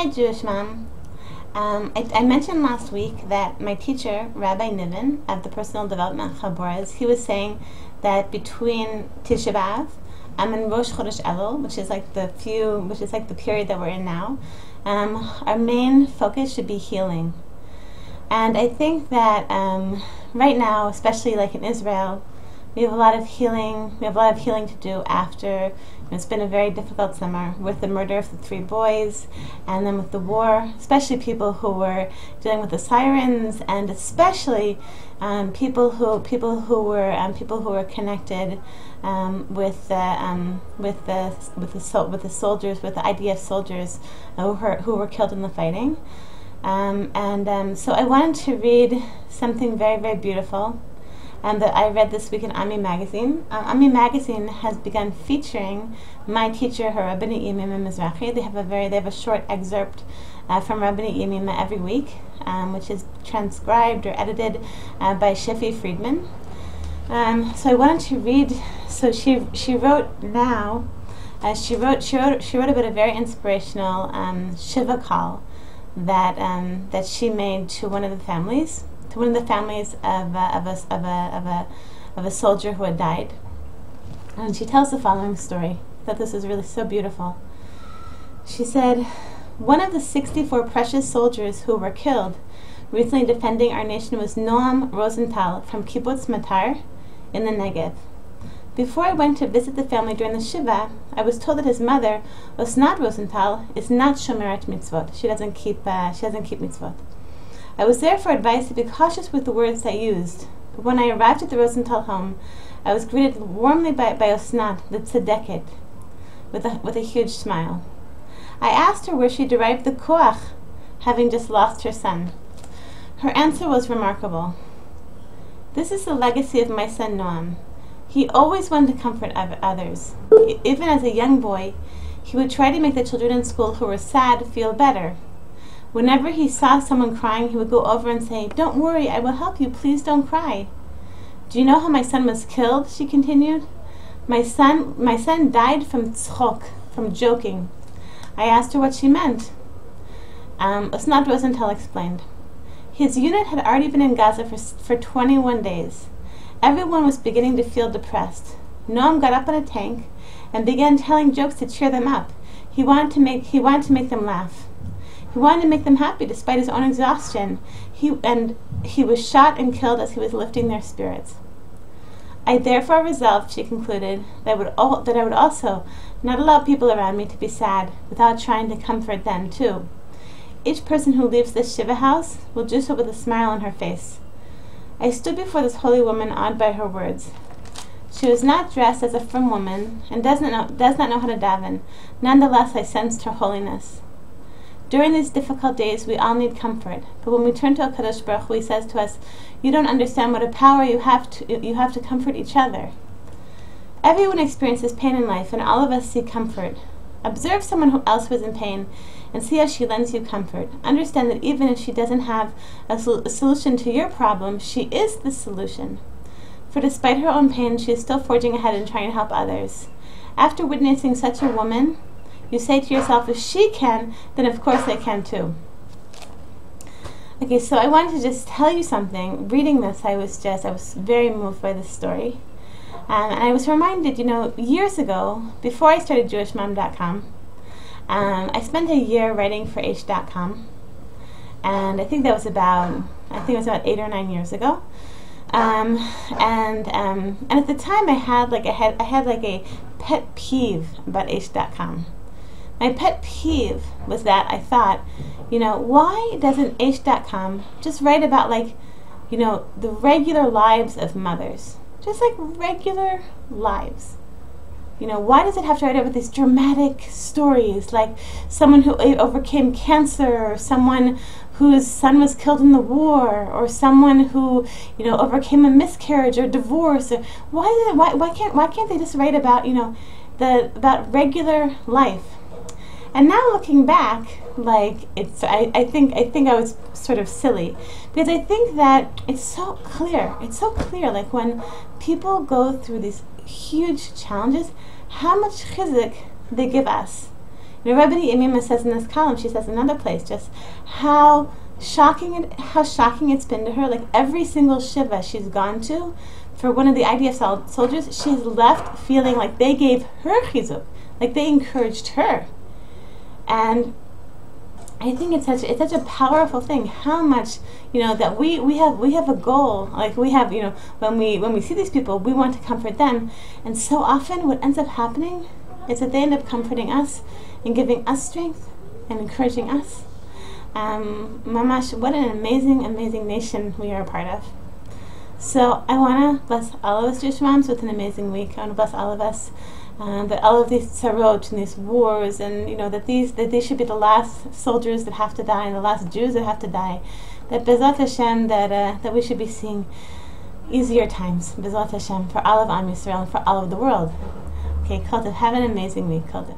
Hi, Jewish Mom. I mentioned last week that my teacher, Rabbi Niven, of the Personal Development Chaboras, he was saying that between Tisha B'Av and Rosh Chodesh Elul, which is like the period that we're in now, our main focus should be healing. And I think that right now, especially like in Israel, we have a lot of healing. We have a lot of healing to do after. It's been a very difficult summer with the murder of the 3 boys, and then with the war. Especially people who were dealing with the sirens, and especially people who were connected with the soldiers, with the IDF soldiers who were killed in the fighting. So I wanted to read something very, very beautiful. That I read this week in Ami magazine. Ami magazine has begun featuring my teacher, her Rabbanit Yemima Mizrachi. They have a short excerpt from Rabbanit Yemima every week, which is transcribed or edited by Shefi Friedman. So I wanted to read. So she wrote now. She wrote about a very inspirational shiva call that she made to one of the families. To one of the families of a soldier who had died. And she tells the following story. I thought this was really so beautiful. She said, one of the 64 precious soldiers who were killed recently defending our nation was Noam Rosental from Kibbutz Matar in the Negev. Before I went to visit the family during the shiva, I was told that his mother, Osnat Rosental, is not shomeret mitzvot. She doesn't keep mitzvot. I was therefore advised to be cautious with the words I used. But when I arrived at the Rosental home, I was greeted warmly by Osnat, the tzedeket, with a huge smile. I asked her where she derived the koach, having just lost her son. Her answer was remarkable. This is the legacy of my son Noam. He always wanted to comfort others. Even as a young boy, he would try to make the children in school who were sad feel better. Whenever he saw someone crying, he would go over and say, "Don't worry, I will help you. Please don't cry." Do you know how my son was killed? She continued. My son died from tzchok, from joking. I asked her what she meant. Osnat Rosental explained. His unit had already been in Gaza for 21 days. Everyone was beginning to feel depressed. Noam got up on a tank and began telling jokes to cheer them up. He wanted to make them laugh. He wanted to make them happy despite his own exhaustion. He was shot and killed as he was lifting their spirits. I therefore resolved, she concluded, that I would also not allow people around me to be sad without trying to comfort them too. Each person who leaves this shiva house will do so with a smile on her face. I stood before this holy woman awed by her words. She was not dressed as a frum woman and does not know how to daven. Nonetheless, I sensed her holiness. During these difficult days, we all need comfort. But when we turn to HaKadosh Baruch Hu, He says to us, "You don't understand what a power you have to comfort each other." Everyone experiences pain in life, and all of us seek comfort. Observe someone else who is in pain, and see how she lends you comfort. Understand that even if she doesn't have a solution to your problem, she is the solution. For despite her own pain, she is still forging ahead and trying to help others. After witnessing such a woman, you say to yourself, if she can, then of course I can too. Okay, so I wanted to just tell you something. Reading this, I was very moved by this story. And I was reminded, years ago, before I started JewishMom.com, I spent a year writing for H.com. And I think that was about 8 or 9 years ago. And at the time I had a pet peeve about H.com. My pet peeve was that I thought, why doesn't H.com just write about the regular lives of mothers? Just like regular lives. Why does it have to write about these dramatic stories, like someone who overcame cancer, or someone whose son was killed in the war, or someone who, overcame a miscarriage or divorce? Or why can't they just write about, about regular life? And now looking back, I think I was sort of silly, because I think that it's so clear. It's so clear, like when people go through these huge challenges, how much chizuk they give us Rabbanit Yemima says in this column, she says in another place, just how shocking it's been to her. Like every single shiva she's gone to for one of the IDF soldiers, she's left feeling like they gave her chizuk, like they encouraged her. And I think it's such a powerful thing. How much, that we have a goal. Like we have, when we see these people, we want to comfort them, and so often what ends up happening is that they end up comforting us and giving us strength and encouraging us. Mamash, what an amazing, amazing nation we are a part of. So I want to bless all of us Jewish moms with an amazing week. I want to bless all of us. That all of these tzarot and these wars, and that they should be the last soldiers that have to die and the last Jews that have to die. That Bezat Hashem, that we should be seeing easier times. Bezat Hashem for all of Am Yisrael and for all of the world. Okay, Kol Tov, have an amazing week, Kol Tov.